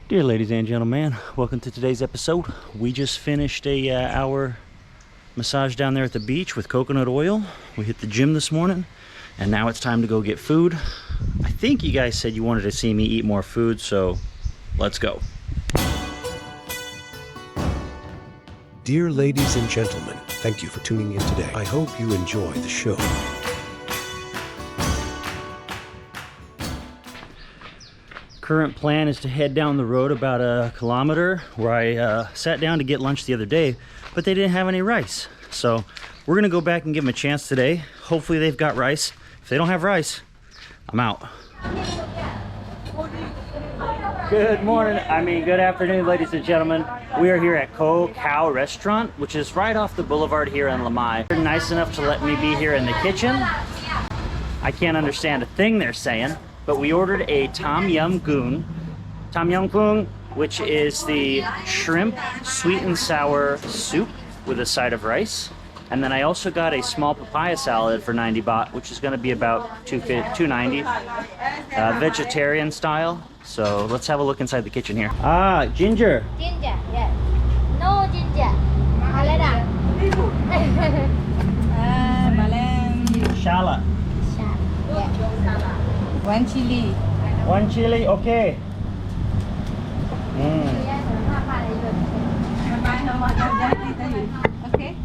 Dear ladies and gentlemen, welcome to today's episode. We just finished a hour massage down there at the beach with coconut oil. We hit the gym this morning, and now it's time to go get food. I think you guys said you wanted to see me eat more food, so let's go. Dear ladies and gentlemen, thank you for tuning in today. I hope you enjoy the show. Current plan is to head down the road about a kilometer where I sat down to get lunch the other day, but they didn't have any rice. So we're gonna go back and give them a chance today. Hopefully they've got rice. If they don't have rice, I'm out. Good morning, good afternoon, ladies and gentlemen. We are here at Koh Cow Restaurant, which is right off the boulevard here in Lamai. They're nice enough to let me be here in the kitchen. I can't understand a thing they're saying, but we ordered a Tom Yum Goong, which is the shrimp sweet and sour soup with a side of rice. And then I also got a small papaya salad for 90 baht, which is going to be about $2.90, vegetarian style. So let's have a look inside the kitchen here. Ah, ginger. Ginger, yes. No ginger. Malada. Shallot. One chili. One chili, okay. Okay.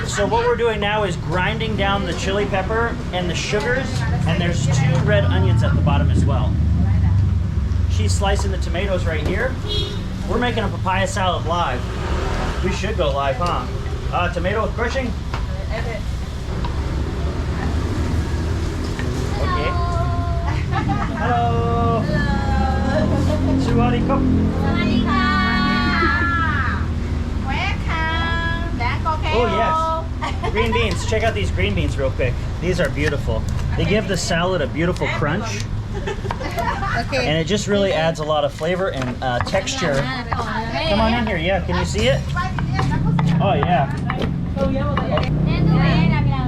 So what we're doing now is grinding down the chili pepper and the sugars, and there's 2 red onions at the bottom as well. She's slicing the tomatoes right here. We're making a papaya salad live. We should go live, huh? Tomato with crushing? Okay. Hello. Surat. Oh yes. Green beans. Check out these green beans real quick. These are beautiful. They give the salad a beautiful crunch. Okay. And it just really adds a lot of flavor and texture. Come on in here. Yeah, can you see it? Oh yeah.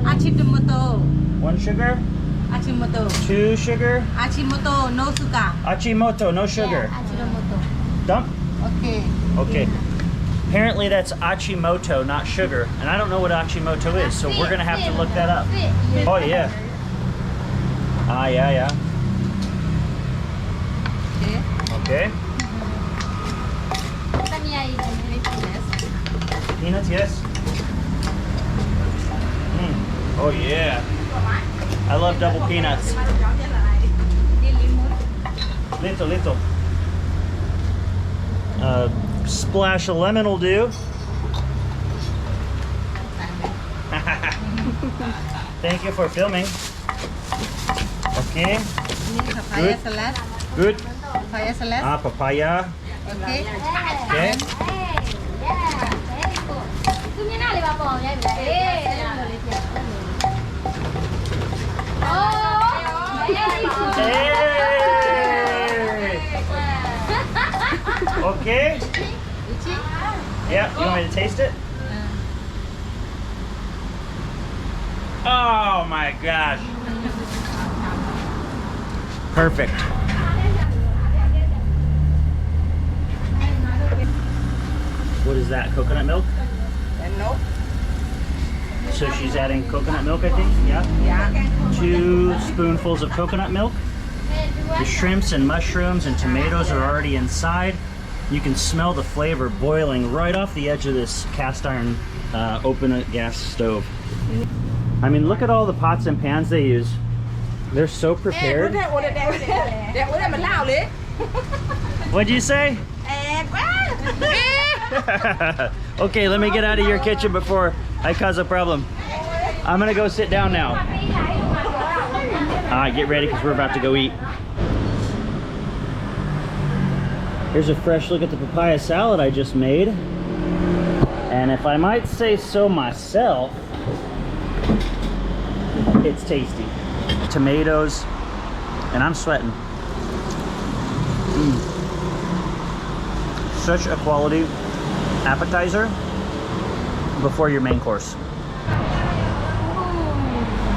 Achimoto. 1 sugar. Achimoto. 2 sugar. Achimoto, no sugar. Achimoto, no sugar. Achimoto. Dump. Okay. Okay. Apparently that's Achimoto, not sugar. And I don't know what Achimoto is, so we're gonna have to look that up. Oh yeah. Ah, yeah. Okay. Okay. Peanuts, yes. Oh yeah. I love double peanuts. Little. Splash of lemon will do. Thank you for filming. Okay. Papaya salad. Good. Papaya salad. Ah, papaya. Okay. Okay. Hey! Okay. Yeah, you want me to taste it? Oh my gosh. Perfect. What is that? Coconut milk? No. So she's adding coconut milk, I think? Yeah? Yeah. 2 spoonfuls of coconut milk. The shrimps and mushrooms and tomatoes are already inside. You can smell the flavor boiling right off the edge of this cast iron open gas stove. Look at all the pots and pans they use. They're so prepared. What'd you say? Okay, let me get out of your kitchen before I cause a problem. I'm gonna go sit down now. Alright, get ready because we're about to go eat. Here's a fresh look at the papaya salad I just made. And if I might say so myself, it's tasty. Tomatoes, and I'm sweating. Such a quality appetizer before your main course.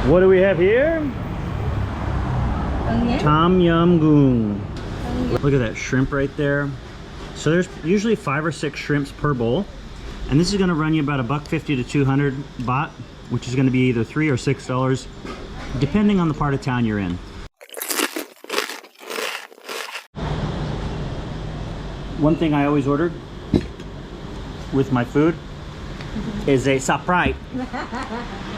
What do we have here? ตรงนี้ Tom Yum Goong. Look at that shrimp right there. So there's usually 5 or 6 shrimps per bowl, and this is going to run you about $150 to 200 baht, which is going to be either $3 or $6, depending on the part of town you're in. One thing I always ordered with my food is a Sprite.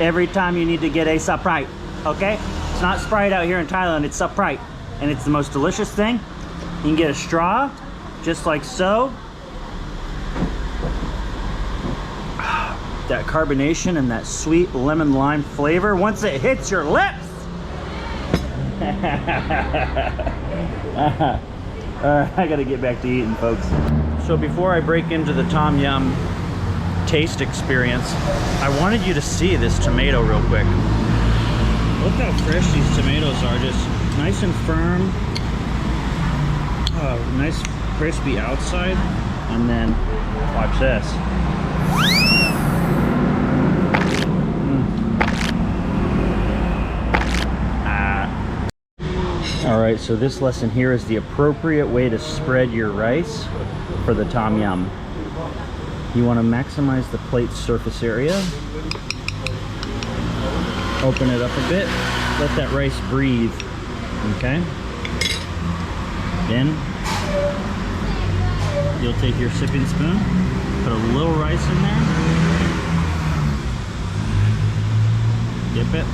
Every time you need to get a Sprite, okay? It's not Sprite out here in Thailand, it's Sprite. And it's the most delicious thing. You can get a straw, just like so. That carbonation and that sweet lemon lime flavor, once it hits your lips. I gotta get back to eating, folks. So before I break into the Tom Yum taste experience, I wanted you to see this tomato real quick. Look how fresh these tomatoes are, just nice and firm. Nice crispy outside, and then watch this. All right, so this lesson here is the appropriate way to spread your rice for the Tom Yum. You want to maximize the plate's surface area. Open it up a bit, let that rice breathe, okay? Then you'll take your sipping spoon, put a little rice in there, dip it,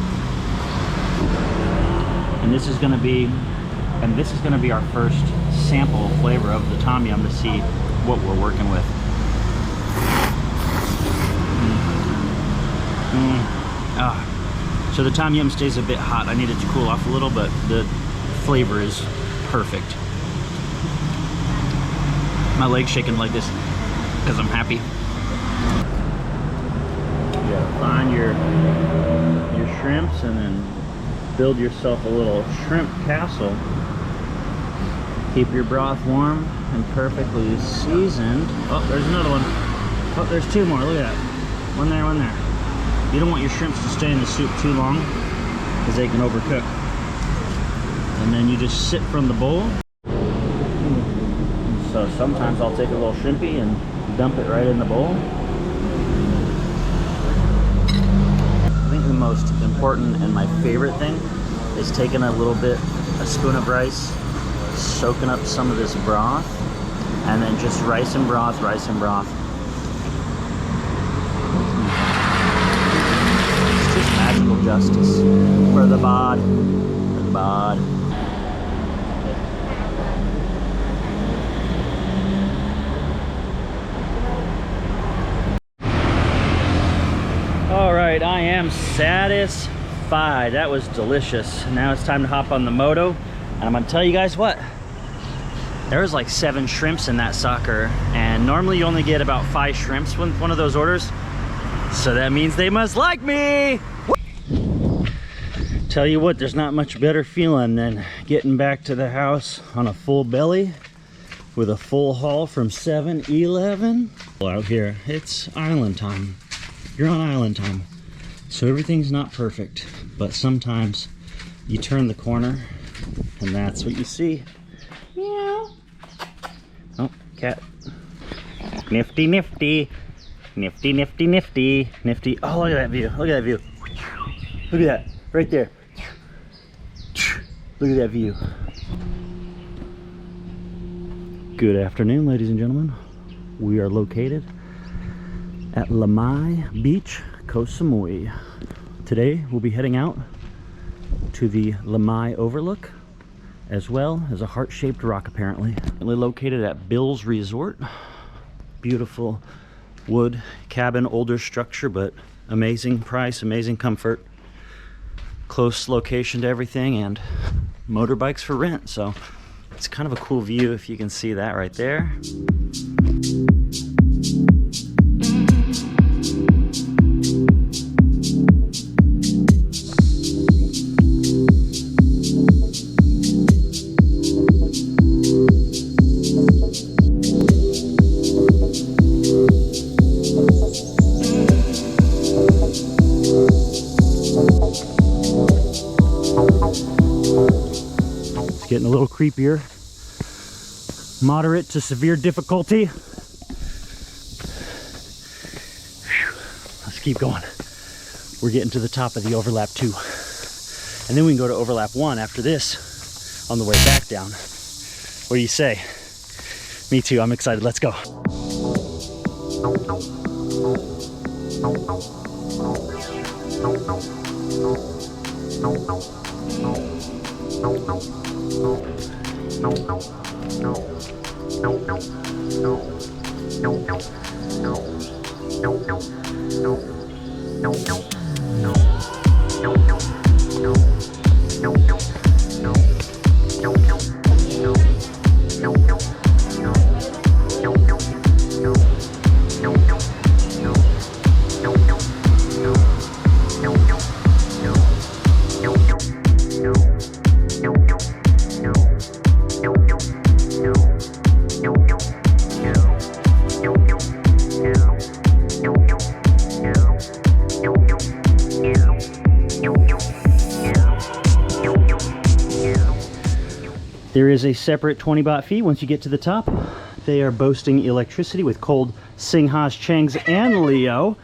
and this is going to be our first sample flavor of the Tom Yum to see what we're working with. So the Tom Yum stays a bit hot. I need it to cool off a little, but the flavor is perfect. My leg's shaking like this because I'm happy. You gotta find your shrimps and then build yourself a little shrimp castle. Keep your broth warm and perfectly seasoned. Oh, there's another one. Oh, there's 2 more. Look at that. One there, one there. You don't want your shrimps to stay in the soup too long because they can overcook. And then you just sip from the bowl. So sometimes I'll take a little shrimpy and dump it right in the bowl. I think the most important and my favorite thing is taking a spoon of rice, soaking up some of this broth, and then just rice and broth, rice and broth. It's just magical justice for the bod, for the bod. All right, I am satisfied. That was delicious. Now it's time to hop on the moto, and I'm gonna tell you guys what. There was like 7 shrimps in that sucker, and normally you only get about 5 shrimps with one of those orders. So that means they must like me. Tell you what, there's not much better feeling than getting back to the house on a full belly with a full haul from 7-Eleven. Out here, it's island time. You're on island time. So everything's not perfect, but sometimes you turn the corner and that's what you see. Meow. Oh, cat. Nifty, nifty. Nifty, nifty, nifty. Nifty. Oh, look at that view. Look at that view. Look at that. Right there. Look at that view. Good afternoon, ladies and gentlemen. We are located at Lamai Beach, Koh Samui. Today we'll be heading out to the Lamai Overlook, as well as a heart-shaped rock apparently. Located at Bill's Resort. Beautiful wood cabin, older structure, but amazing price, amazing comfort. Close location to everything, and motorbikes for rent. So it's kind of a cool view if you can see that right there. getting a little creepier. Moderate to severe difficulty. Whew. Let's keep going. We're getting to the top of the overlap 2. And then we can go to overlap 1 after this on the way back down. What do you say? Me too, I'm excited. Let's go. There is a separate 20 baht fee once you get to the top. They are boasting electricity with cold Singhas, Changs, and Leo.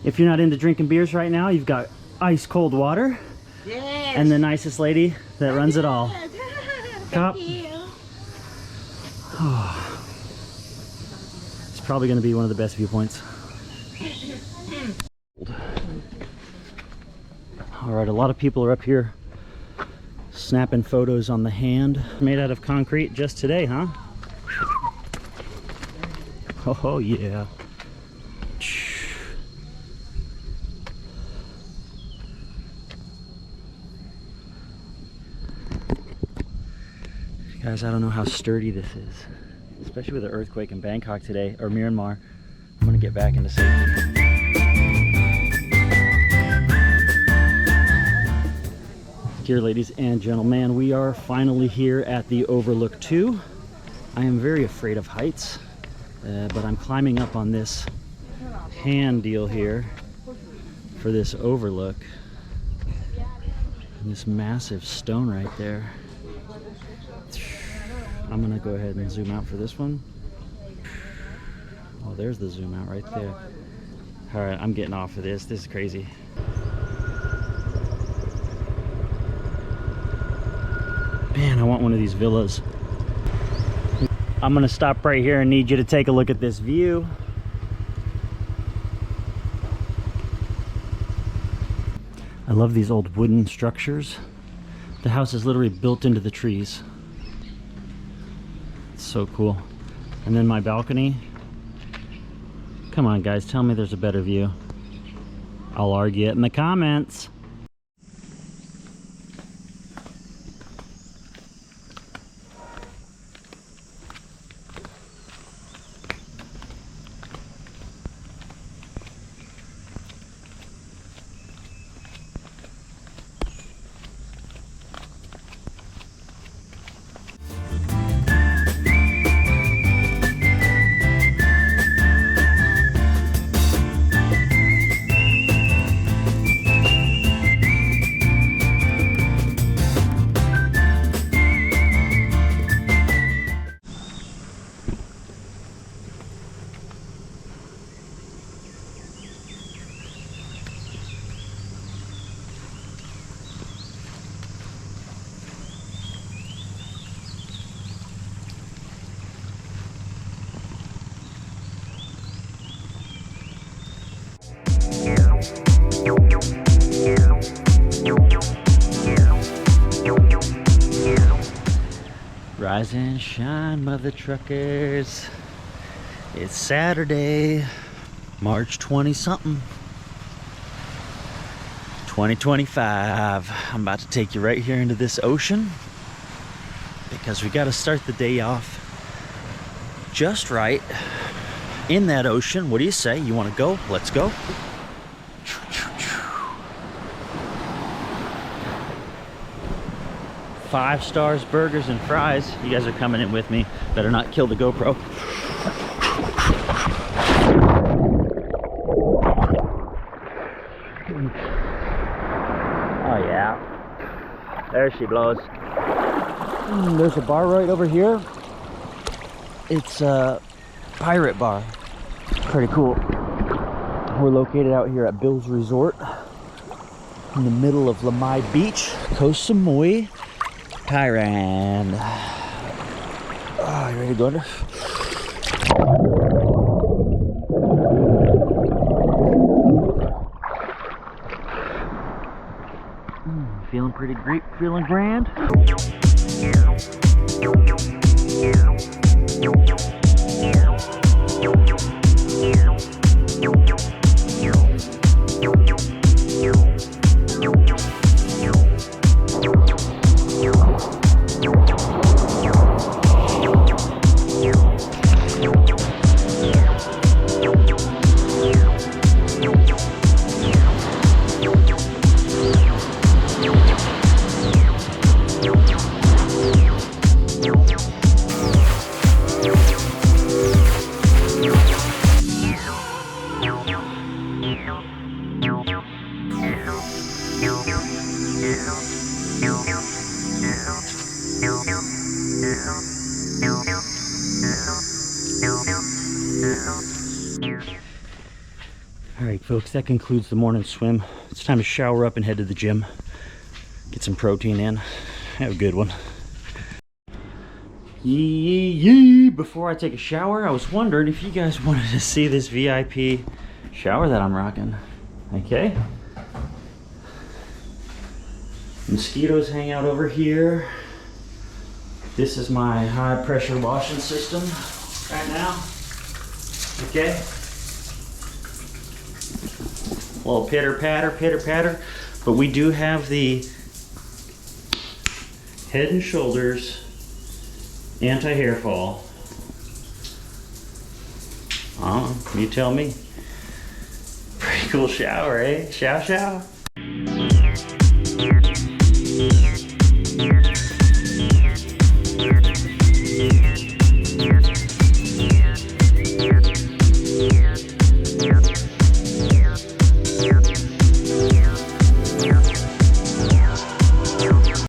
If you're not into drinking beers right now, you've got ice cold water. Yes. And the nicest lady that runs it all. Cop. Oh. It's probably going to be one of the best viewpoints. All right, a lot of people are up here snapping photos on the hand. Made out of concrete just today, huh? Oh yeah. Guys, I don't know how sturdy this is, especially with the earthquake in Bangkok today, or Myanmar. I'm gonna get back into safety. Dear ladies and gentlemen, we are finally here at the Overlook 2. I am very afraid of heights, but I'm climbing up on this hand deal here for this overlook. And this massive stone right there. I'm gonna go ahead and zoom out for this one. Oh, there's the zoom out right there. All right, I'm getting off of this. This is crazy. Man, I want one of these villas. I'm gonna stop right here and need you to take a look at this view. I love these old wooden structures. The house is literally built into the trees. It's so cool. And then my balcony. Come on guys, tell me there's a better view. I'll argue it in the comments. Rise and shine, mother truckers. It's Saturday, March 20-something, 2025. I'm about to take you right here into this ocean because we got to start the day off just right in that ocean. What do you say? You want to go? Let's go. 5 stars, burgers, and fries. You guys are coming in with me. Better not kill the GoPro. Oh yeah. There she blows. There's a bar right over here. It's a pirate bar. Pretty cool. We're located out here at Bill's Resort in the middle of Lamai Beach, Koh Samui, Thailand. Oh, you ready to go under? Feeling pretty great, feeling grand. All right, folks, that concludes the morning swim. It's time to shower up and head to the gym. Get some protein in. Have a good one. Yee. Before I take a shower, I was wondering if you guys wanted to see this VIP shower that I'm rocking. Okay. Mosquitoes hang out over here. This is my high pressure washing system right now. Okay. A little pitter patter. But we do have the Head and Shoulders anti-hair fall. You tell me. Pretty cool shower, eh? Shower.